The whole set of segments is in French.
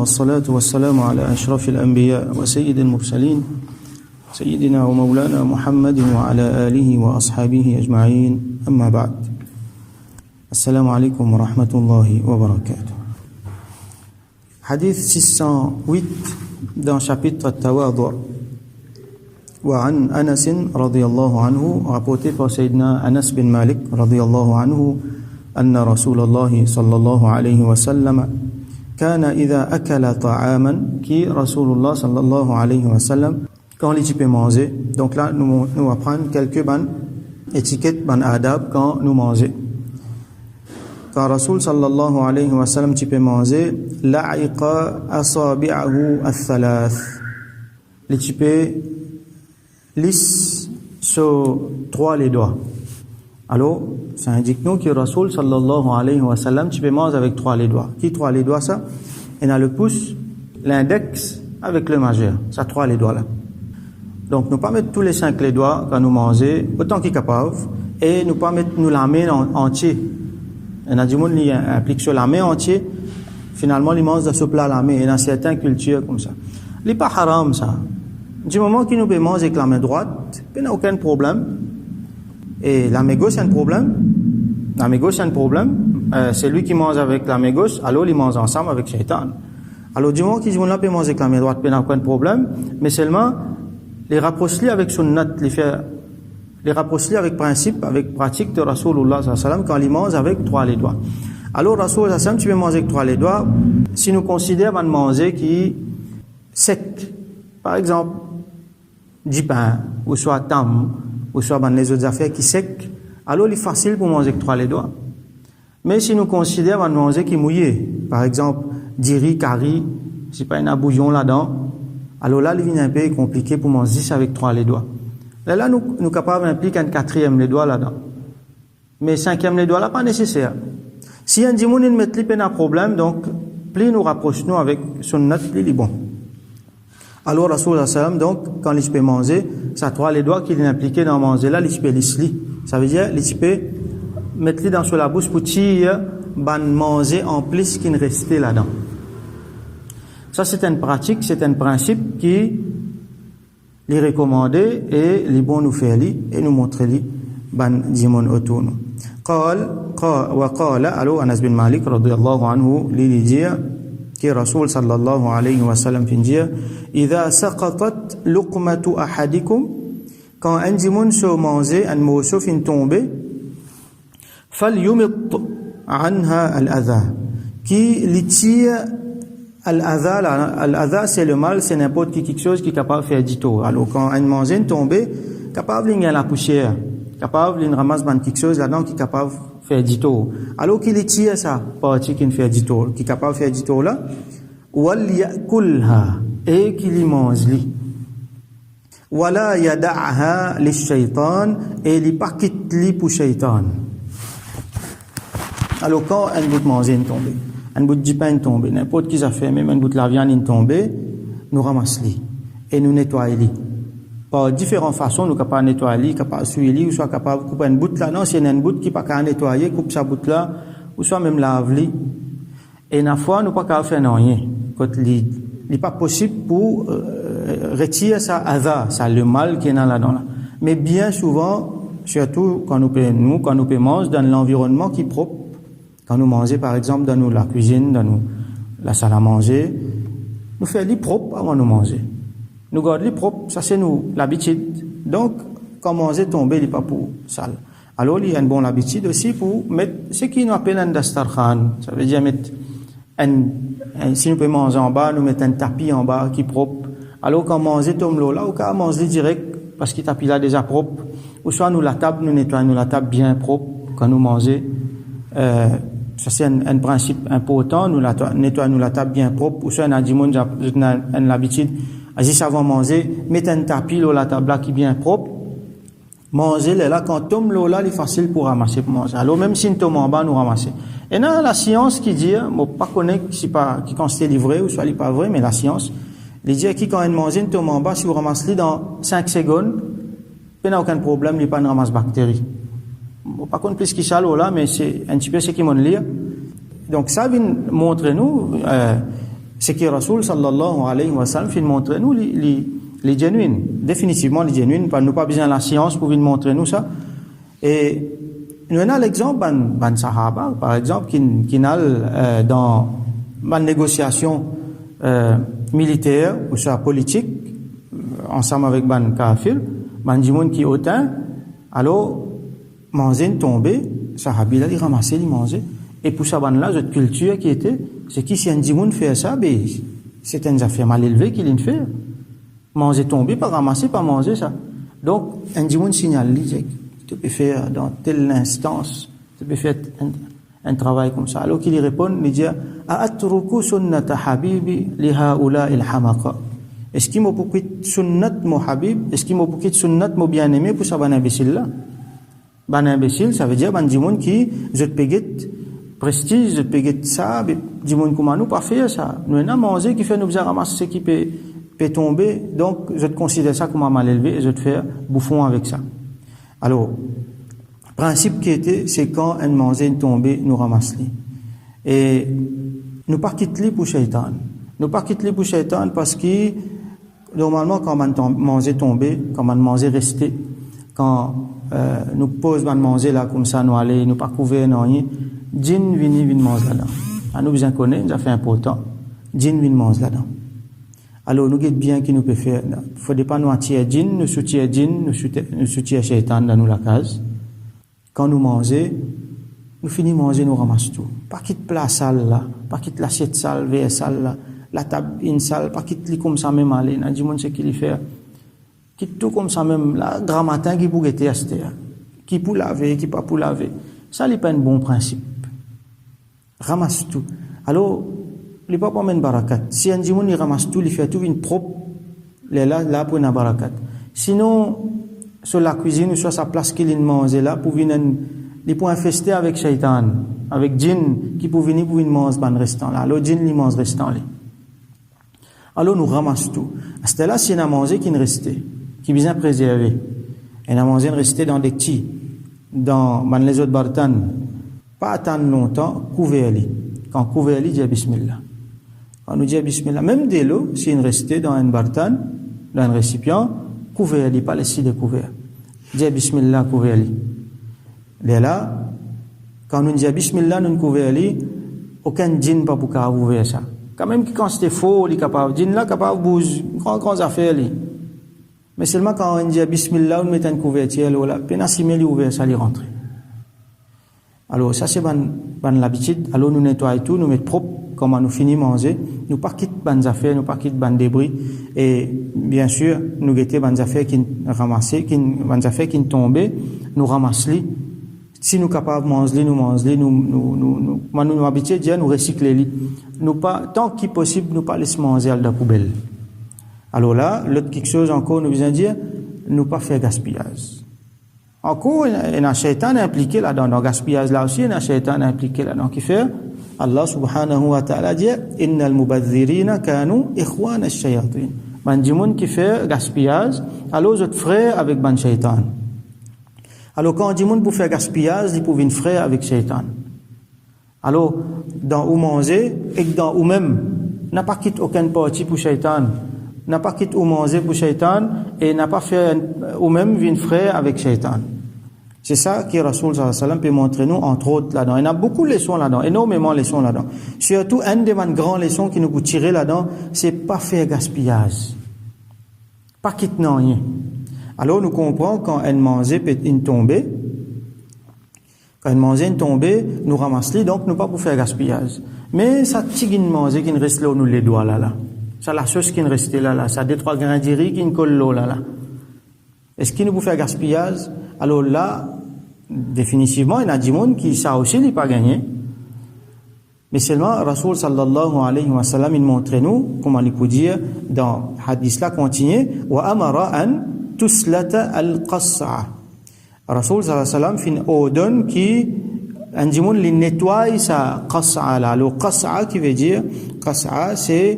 والصلاة والسلام على أشرف الأنبياء وسيد المرسلين سيدنا ومولانا محمد وعلى آله وأصحابه أجمعين أما بعد السلام عليكم ورحمة الله وبركاته. حديث 608 dans chapitre Tawadhu. وعن أنس رضي الله عنه rapporté par سيدنا أنس بن مالك رضي الله عنه أن رسول الله صلى الله عليه وسلم كان إذا أكل طعاما qui رسول الله صلى الله عليه وسلم quand il peut manger. Donc là nous allons prendre quelques bonnes étiquettes, bonnes adab quand nous mangeons. Quand Rasul sallallahu alayhi wa sallam peut manger, la'iqa asabi'ahu al-thalath. Les types lisse sur 3 les doigts. Alors, ça indique nous que Rasul sallallahu alayhi wa sallam tu peux manger avec 3 les doigts. Qui 3 les doigts ça? Il y a le pouce, l'index avec le majeur. Ça 3 les doigts là. Donc nous pas mettre tous les 5 les doigts quand nous mangeons autant qu'il est capable et nous pas mettre nous la main entière. Il y a du monde qui implique sur la main entière. Finalement, ils mangent de ce plat la main. Il y a certaines cultures comme ça. Il n'est pas haram ça. Du moment qu'il nous peut manger avec la main droite, il n'y a aucun problème. Et la main gauche, c'est un problème. La main gauche, c'est un problème. C'est lui qui mange avec la main gauche, alors il mange ensemble avec Shaitan. Alors du moment qu'il peut manger avec la main droite, il n'y a aucun problème. Mais seulement, les rapprocher avec sunnat, les rapprocher avec principe, avec pratique de Rasulullah sallallahu alayhi wa sallam quand il mange avec 3 les doigts. Alors Rasulullah sallallahu alayhi wa sallam, tu peux manger avec 3 les doigts si nous considérons de manger qui sec. Par exemple, du pain, ou soit tam, ou soit les autres affaires qui sec, alors il est facile pour manger avec 3 les doigts. Mais si nous considérons de manger qui mouillé, par exemple, du riz, curry, si pas un bouillon là-dedans, alors là, il devient un peu compliqué pour manger ça avec 3 les doigts. Là, nous sommes capables d'impliquer un 4e les doigts là-dedans. Mais 5e les doigts là, pas nécessaire. Si un dimoun il met les un problème, donc, plus nous rapprochons avec sunnat, plus il est bon. Alors, Rasulullah sallam, donc, quand il peut manger, ça 3 les doigts qu'il est impliqué dans manger là, il peut les. Ça veut dire, il peut mettre les dans sur la bouche pour tirer, manger en plus qu'il ne restait là-dedans. Ça, c'est une pratique, c'est un principe qui les recommandé et les bons nous faire et nous montrer les ban dimon autour nous. وقال alors Anas bin Malik radiyallahu anhu li dire que Rasul sallallahu alayhi wa sallam fin dire إذا سقطت لقمة أحدكم quand un dimon se manger un morceau fin tomber فليمط عنها الأذى qui li tire Al-adha, c'est le mal, c'est n'importe qui quelque chose qui est capable de faire du tort. Alors, quand un manger tombe, capable de la poussière, capable de ramasser quelque chose là-dedans qui est capable de faire du tort. Alors qu'il tire ça, partie qui fait du tort, qui est capable de faire du tort là, wal ya'kulha, et qu'il y mange li. Wala yada'ha li shaytan, et il pas quitte li pour shaytan. Alors, quand un bout de manger tombe, un bout de pain tombé, n'importe qui ça fait, même un bout de la viande tombé, nous ramassons et nous nettoyons. Par différentes façons, nous sommes capables de nettoyer, capables de suivre, ou soit capables de couper un bout là, non, c'est un bout qui n'est pas capable de nettoyer, coupe sa bout là, ou soit même laver. Et la fois, nous ne sommes pas capables de faire rien. Il n'est pas possible pour retirer ça adha, ça le mal qui est là-dedans. Là. Mais bien souvent, surtout quand nous manger dans l'environnement qui est propre, quand nous mangeons, par exemple, dans la cuisine, dans la salle à manger, nous faisons les propres avant de manger. Nous gardons les propres, ça c'est nous, l'habitude. Donc, quand manger tombe, il n'est pas pour sale. Alors, il y a une bonne habitude aussi pour mettre ce qu'on appelle un dastarkhan. Ça veut dire mettre si nous pouvons manger en bas, nous mettons un tapis en bas qui est propre. Alors, quand manger tombe là, ou quand manger direct, parce que le tapis là déjà propre, ou soit nous la table, nous nettoyons la table bien propre quand nous mangeons. Ça c'est un principe important, nous nettoyons la table bien propre, ou soit on a l'habitude, juste avant de manger, mettre un tapis là, la table là qui est bien propre, manger là, quand tombe là, il est facile pour ramasser, pour manger. Alors même si on tombe en bas, nous ramasser. Et là, la science qui dit, bon, pas connaître si pas, qui quand c'est livré, ou soit il n'est pas vrai, mais la science, il dit qui quand on mange, on tombe en bas, si vous ramassez dans 5 secondes, il n'y a aucun problème, il n'y a pas de ramasse bactéries. Bon, par contre, plus qu'il s'allo là, mais c'est un petit peu ce qui m'en lit. Donc, ça vient montrer nous, c'est que Rasoul sallallahu alayhi wa sallam fait montrer nous les genuines, définitivement les genuines, nous pas besoin de la science pour montrer nous ça. Et nous avons l'exemple ban sahaba, par exemple, qui n'a dans une négociation militaire ou soit politique, ensemble avec ban kafir, ban dimoun qui autant, alors, manger tombé, sahabi là, il ramassait, il mangeait. Et pour ça, ban là, cette culture qui était, c'est qui si un dimoun fait ça, ben, c'est une affaire mal élevée qu'il y fait. Manger tombé, pas ramasser, pas manger ça. Donc, un dimoun signale, tu peux faire dans telle instance, tu peux faire un travail comme ça. Alors qu'il y répond, il dit, A'atruku sunnata habibi li haula il hamaqa. Est-ce qu'il m'a beaucoup de sunnat mon habib? Est-ce qu'il m'a beaucoup de sunnat mon bien-aimé pour ça, ban imbécile là? Ban imbécile, ça veut dire, ban dimoun qui, je te paye prestige, je te paye ça, dimoun comment nous pas faire ça. Nous avons mangé qui fait nous ramasser ce qui peut tomber, donc je te considère ça comme un mal élevé et je te fais bouffon avec ça. Alors, principe qui était, c'est quand un manger tombé, nous ramasse-li. Et nous pas quitte-li pour shaitan. Nous pas quitte-li pour shaitan parce que, normalement, quand on manger tombé, quand on manger resté, quand nous pose un manger là comme ça, nous aller, nous pas couvrir, non rien, djinn vini manger là-dedans. À nous bien connaître, ça fait important. Djinn vini manger là-dedans. Alors, nous guette bien qui nous peut faire. Il faut pas nous attirer djinn, nous soutiens djinn, nous soutiens shaitan dans nous la case. Quand nous mangeons, nous finissons manger, nous ramassons tout. Pas quitte plat sale là, pas quitte l'assiette sale, verre sale là, la table in sale, pas quitte li comme ça même aller. N'a dit mon ce qu'il fait. Quitte tout comme ça même là, grand matin qui pour guetter aster, qui pour laver, qui pas pour laver. Ça n'est pas un bon principe. Ramasse tout. Alors, il pas même barakat. Si un dimoun il ramasse tout, il fait tout une propre, là pour une barakat. Sinon, sur la cuisine ou sur sa place qu'il mange là, pour venir, il peut infester avec shaitan, avec djinn, qui peut venir pour manger ban restant là. Alors, djinn, il mange restant là. Alors, nous ramasse tout. À ce là, si on a mangé qui ne restait, qui est bien préservé, on a mangé ne restait dans des petits, dans les autres bartanes, pas attendre longtemps, couvert-les. Quand couvert-les, dit bismillah. On nous dit bismillah, même de l'eau, si il restait dans un bartan, dans un récipient, couvert-les, pas laisser découvert. Dit bismillah, couvert-les. Et là, quand nous dit bismillah, nous couvert-les, aucun djinn pas pour ouvrir ça. Quand même, quand c'était faux, il est capable, djinn là, capable de bouger, grandes affaires, mais seulement quand on dit bismillah, on met une couverture, là, peine il ouvert ça, il rentre. Alors, ça, c'est l'habitude. Alors, nous nettoyons tout, nous mettons propre, comment nous finissons manger. Nous pas quitte bonnes affaires, nous pas quitte bonnes débris. Et, bien sûr, nous guettons bonnes affaires qui ramassées, bonnes affaires qui tombaient, nous ramassons-les. Si nous sommes capables de manger, nous mangeons-les, nous habituons déjà, nous recycler-les. Nous pas, tant qu'il est possible, nous pas laisser manger à la poubelle. Alors là, l'autre quelque chose encore, nous besoin dire, nous pas faire gaspillage. Encore, il y a un shaitan impliqué là-dedans. Dans le gaspillage là aussi, il y a un shaitan impliqué là-dedans. Qui fait, Allah subhanahu wa ta'ala dit, Innal mubadhirina kanu ikhwan ash-shayatin. Man dimoun qui fait gaspillage, alors vous êtes frère avec ban shaitan. Alors quand on dit moun pour faire gaspillage, il peut venir frère avec shaitan. Alors, dans où manger, et dans où même, n'a pas quitté aucune partie pour shaitan. N'a pas quitté où manger pour shaitan, et n'a pas fait ou même venir frère avec shaitan. C'est ça que Rasoul sallallahu alayhi wa sallam peut montrer nous, entre autres, là-dedans. Il y a beaucoup de leçons là-dedans, énormément de leçons là-dedans. Surtout, une des grandes leçons qui nous peut tirer là-dedans, c'est pas faire gaspillage. Pas quitter rien. Alors, nous comprenons quand un manger peut une tomber, quand un manger une tomber, nous ramassons, donc nous pas pour faire gaspillage. Mais ça tigre une manger qui ne reste là où nous les doigts là. Ça la sauce qui ne reste là. Ça deux, trois grains de riz qui ne collent là. Est-ce qu'il nous peut faire gaspillage? Alors là, définitivement, il y a des gens qui ça aussi n'est pas gagné. Mais seulement, Rasoul sallallahu alayhi wa sallam, il montre nous, comment il peut dire, dans hadith là, continue, wa amara an tuslata al-qas'a. Rasoul sallallahu alayhi wa sallam, fin ordonne qui, un djimoun, li nettoie sa qas'a là. Le qas'a qui veut dire, qas'a, c'est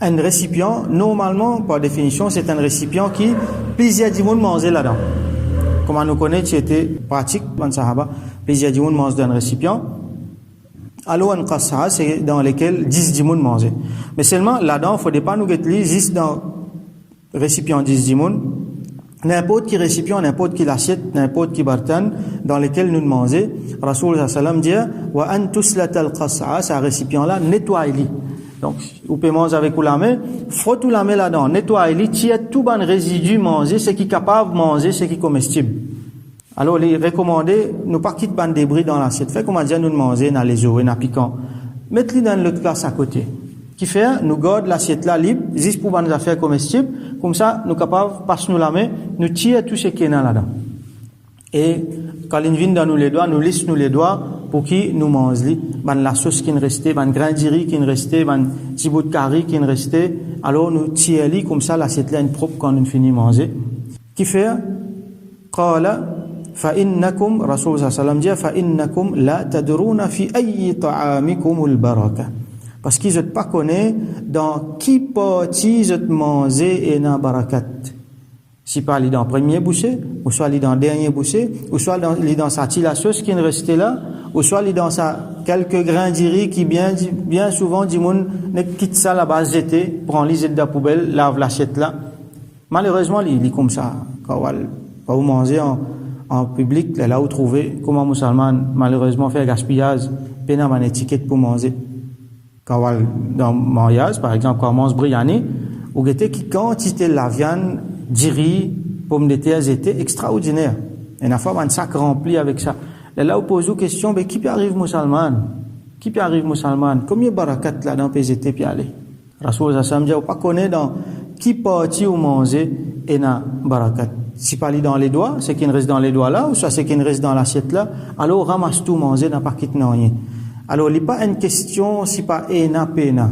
un récipient, normalement, par définition, c'est un récipient qui, plusieurs djimoun manger là-dedans. Comme on nous connaît, c'était pratique, dans le Sahaba, plusieurs djimoun mangent dans un récipient. Alors, un qas'a, c'est dans lesquels 10 dimoun manger. Mais seulement, là-dedans, il ne faut pas nous guetter juste dans le récipient 10 dimoun. N'importe qui récipient, n'importe qui assiette, n'importe qui bartan, dans lesquels nous manger. Rasoul sallam dit, wa an tuslatal qas'a, c'est un récipient-là, nettoie-le. Donc, vous pouvez manger avec la main, frotte la main là-dedans, nettoie-le, tire tout bon résidu manger, ce qui est capable de manger, ce qui est comestible. Alors, les recommandés, nous pas quitter ban débris dans l'assiette. Fait comment dire, nous manger dans les eaux, dans piquant. Mettez-le dans l'autre classe à côté. Qui fait, nous garde l'assiette là libre, juste pour nos affaires comestibles. Comme ça, nous capables, passe nous la main, nous tire tout ce qui est là-dedans. Et, quand il vient dans nous les doigts, nous lisse nous les doigts, pour qui nous mange la sauce qui nous restait, ban grain de riz qui nous restait, ban petit bout de curry qui nous restait. Alors, nous tire comme ça, l'assiette là est propre quand nous finissons de manger. Qui fait, qala, فإنكم رسول صلى الله عليه وسلم dit فإنكم لا تدرون في أي طعامكم البركة parce qu'ils ne pas connaissent dans qui partie ils manger et dans barakat si pas dans premier bouchée ou soit dans dernier bouchée ou soit dans sa la sauce qui est restée là ou soit dans sa quelques grains de riz qui bien souvent dit moun ne quitte ça la base d'été prend les de la poubelle lave l'assiette là malheureusement il est comme ça quand vous mangez en public, là où trouver comment musulman malheureusement fait gaspillage, peine à étiquette pour manger. Quand dans mariage, par exemple, quand on mange biryani, ou guetter qui quantité de la viande, du riz, pommes de terre, était extraordinaire. Et une fois, un sac rempli avec ça. Là où pose une question, mais qui peut arrive musulman? Qui peut arrive musulman? Combien de barakat là dans PZT puis aller? Rasoul sallam dit, pas connaître dans qui partie ou manger et na barakat. Si pas dans les doigts, c'est qu'il reste dans les doigts là, ou soit c'est qu'il reste dans l'assiette là, alors ramasse tout manger, n'a pas quitté rien. Alors, il n'est pas une question si pas ena pena.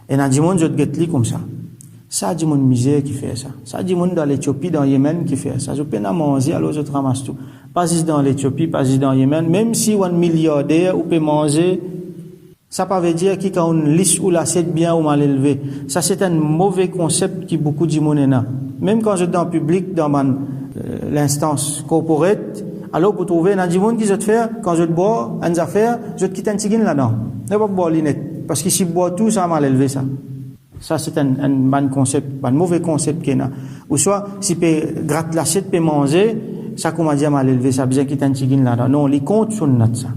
Et n'a dit monde je te comme ça. Ça dit mon misère qui fait ça. Ça dit monde dans l'Éthiopie, dans le Yémen qui fait ça. Je peine à manger, alors je te ramasse tout. Pas juste dans l'Éthiopie, pas juste dans le Yémen, même si on est milliardaire ou peut manger, ça ne veut pas dire qu'il y a une liste ou l'assiette bien ou mal élevée. Ça, c'est un mauvais concept qui beaucoup de monde n'a. Même quand je suis dans le public, dans l'instance corporate, alors pour trouver un monde qui je te faire, quand je te bois, une affaire, je te quitte un tigine là-dedans. Ne pas boire l'inette. Parce que si je bois tout, ça a mal élevé ça. Ça, c'est un bon concept, un mauvais concept qu'il y a. Ou soit, si tu gratte l'assiette, tu peux manger, ça, comment dire, mal élevé, ça a besoin quitter un tigine là-dedans. Non, les comptes sont notes, ça.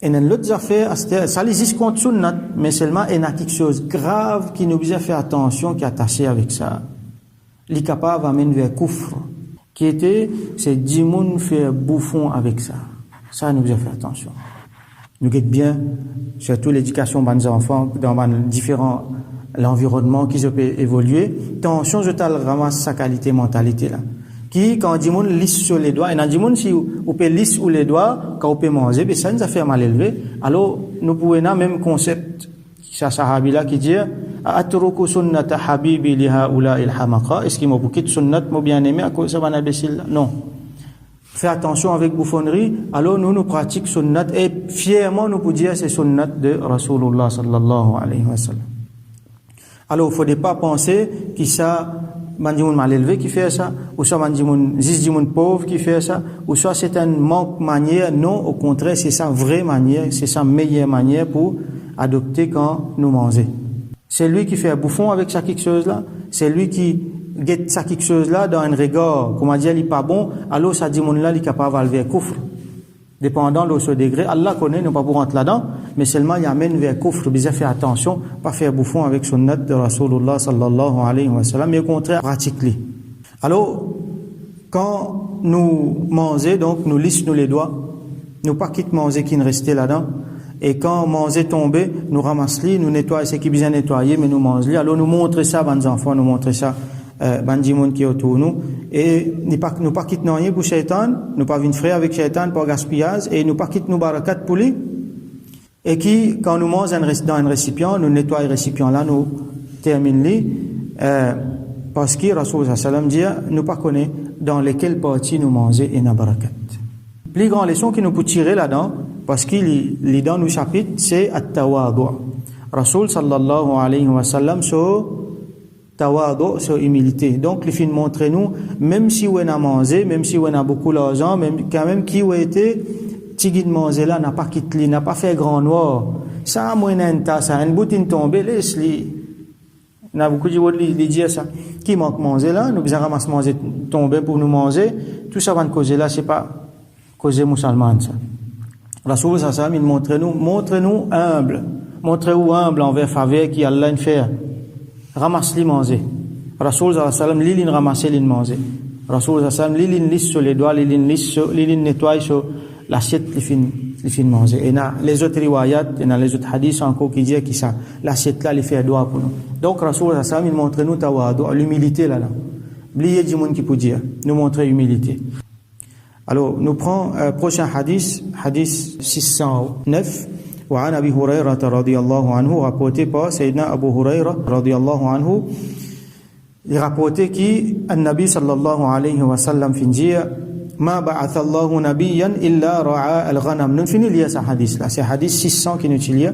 Et dans l'autre affaire, ça existe contre sunnat, mais seulement il y a quelque chose de grave qui nous besoin faire attention, qui est attaché avec ça. Les capables amènent vers kufr, qui était, c'est 10 moun faire bouffon avec ça. Ça nous besoin faire attention. Nous guette bien, surtout l'éducation de nos enfants, dans différents l'environnement qui peut évoluer. Attention, je t'ai ramasse sa qualité mentalité là. Qui, quand on dit moun lisse sur les doigts, et on dit moun si on peut lisse ou les doigts, quand on peut manger, ben ça nous a fait mal élevé. Alors, nous pouvons avoir même concept, c'est sahabi là qui dit, atruku sunnata habibi li haula il hamaqa, est-ce qu'il m'a bouquet sunnat, m'a bien aimé, à cause de ça, imbécile là? Non. Fais attention avec bouffonnerie, alors nous pratiquons sunnat, et fièrement nous pouvons dire c'est sunnat de Rasulullah sallallahu alayhi wa sallam. Alors, il ne faut pas penser que ça, mandimoun mal élevé qui fait ça, ou soit mandimoun pauvre qui fait ça, ou soit c'est un manque manière. Non, au contraire, c'est sa vraie manière, c'est sa meilleure manière pour adopter quand nous mangeons. C'est lui qui fait un bouffon avec ça quelque chose là, c'est lui qui guette ça quelque chose là dans un regard, comment dire, il n'est pas bon, alors ça dit mon là, il est capable de vers kufr. Dépendant de ce degré, Allah connaît, nous pas pour rentrer là-dedans, mais seulement il amène vers kufr, bien faire attention, pas faire bouffon avec sunnat de Rasulullah sallallahu alayhi wa sallam, mais au contraire, pratique-le. Alors, quand nous mangeons, donc, nous lissons les doigts, nous pas quitte manger qui ne restait là-dedans, et quand manger tombé, nous ramassons, nous nettoyons ce qui est bien nettoyé, mais nous mangeons, alors nous montrons ça à nos enfants, nous montrons ça bandimoun qui est autour de nous, et nous pas quitte rien pour shaitan, nous pas venir frère avec shaitan pour gaspillage, et nous pas quitte nous barakat pour lui, et qui, quand nous mangeons dans un récipient, nous nettoyons le récipient là, nous terminons parce que Rasul sallam dit, nous pas connaît dans lesquelles parties nous mangeons et na barakat. Plus grande leçon qui nous peut tirer là-dedans, parce qu'il est dans nos chapitres, c'est at-tawadu. Rasul sallallahu alayhi wa sallam sur tawadu, sur humilité. Donc, les films montrent nous, même si on a mangé, même si on a beaucoup d'argent, même quand même qui ont été tigin manger là n'a pas quitté, n'a pas fait grand noir. Ça moi n'en ta ça une boutine tombée laisse-li. N'a beaucoup de dire ça. Qui manque manger là, nous besoin ramasser manger tomber pour nous manger, tout ça va nous causer là, c'est pas causer musulman ça. Rasoul ça il montre-nous humble. Montrez-vous humble envers faveur qui Allah ne fait. Ramasse-li manger. Rasoul sallam li ramasser li manger. Rasoul sallam li lisse sur les doigts, li nettoie sur l'assiette li fin manger. Et les autres riwayat, et les autres hadiths encore qui disent que ça l'assiette là li fait doigt pour nous. Donc Rasoul sallam il montre nous tawadu, l'humilité là. Oubliez du monde qui peut dire, nous montrer humilité. Alors nous prenons prochain hadith 609. وعن أبي هريرة رضي الله عنه rapporté par Sayyidina Abu Huraira رضي الله عنه il rapporté qui النبي صلى الله عليه وسلم finit ما بعث الله نبيا إلا رعى الغنم nous finit lié ce hadith là c'est hadith 600 qui nous dit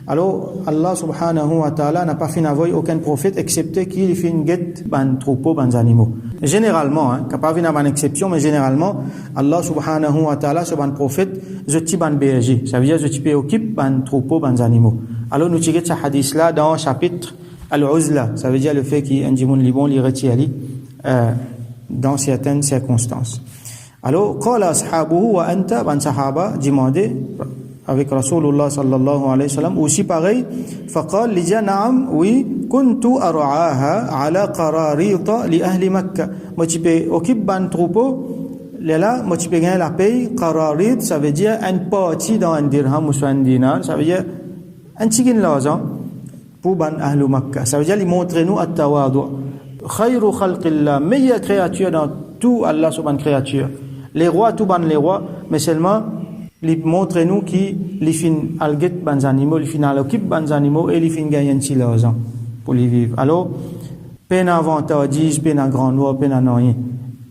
alors Allah subhanahu wa ta'ala n'a pas fait envoyer aucun prophète excepté qu'il fait une guette ban troupeau ban animaux généralement qu'il pas venir ban exception mais généralement Allah subhanahu wa ta'ala sur ban prophète je ti ban berger ça veut dire je ti occupe ban troupeau ban animaux alors nous tirons ce hadith là dans chapitre al-uzla ça veut dire le fait qu'il indimun libon li retire dans certaines circonstances alors qala ashabuhu wa anta ban sahaba demandé avec Rasulullah sallallahu alayhi wa sallam aussi pareil faqal li na'am oui kuntu ar'aha ala qararita li ahli Makkah moi tu peux occupe ban troupeau là moi tu peux gagner la paye qararit ça veut dire une partie dans un dirham ou un dinar ça veut dire un petit l'argent pour ban ahli Makkah ça veut dire il montre nous at-tawadu khayru khalqillah meilleure créature dans tout Allah subhanahu créature les rois tout ban les rois mais seulement il montre nous qui les fin alget ban animaux les fin aloccupe ban animaux et les fin gagner un petit l'argent pour les vivre alors peine avantage peine grand noir peine rien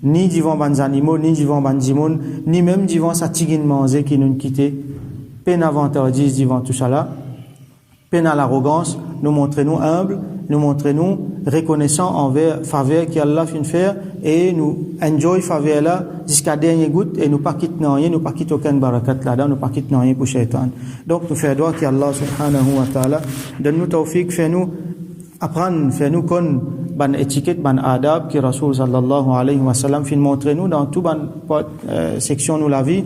ni devant ban animaux ni devant ban dimoun ni même devant sa tigine manger qui nous quitter peine avantage devant tout ça là peine à l'arrogance nous montrer nous humbles nous montrer nous reconnaissants envers faveur qu'Allah fin faire et nous enjoy faveur là jusqu'à dernière goutte et nous pas quitter rien nous pas quitter aucun barakat là-dedans nous pas quitter rien pour shaitan donc nous faire droit qu'Allah subhanahu wa ta'ala donne nous tawfiq fait nous apprendre fait nous connaître ban étiquette ban adab que Rasul sallallahu alayhi wa sallam fin montrer nous dans tout ban section nous la vie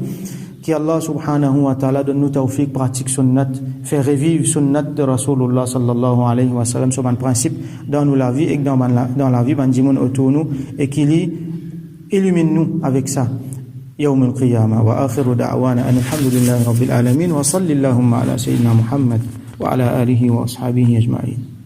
qu'Allah subhanahu wa ta'ala donne nous tawfiq pratique sunnat faire revivre sunnat de Rasulullah sallallahu alayhi wa sallam sur un principe dans nous la vie et dans la vie ban dimoun autour nous et qu'il illumine nous avec ça يوم القيامة وآخر دعوانا أن الحمد لله رب العالمين وصل اللهم على سيدنا محمد وعلى آله وأصحابه أجمعين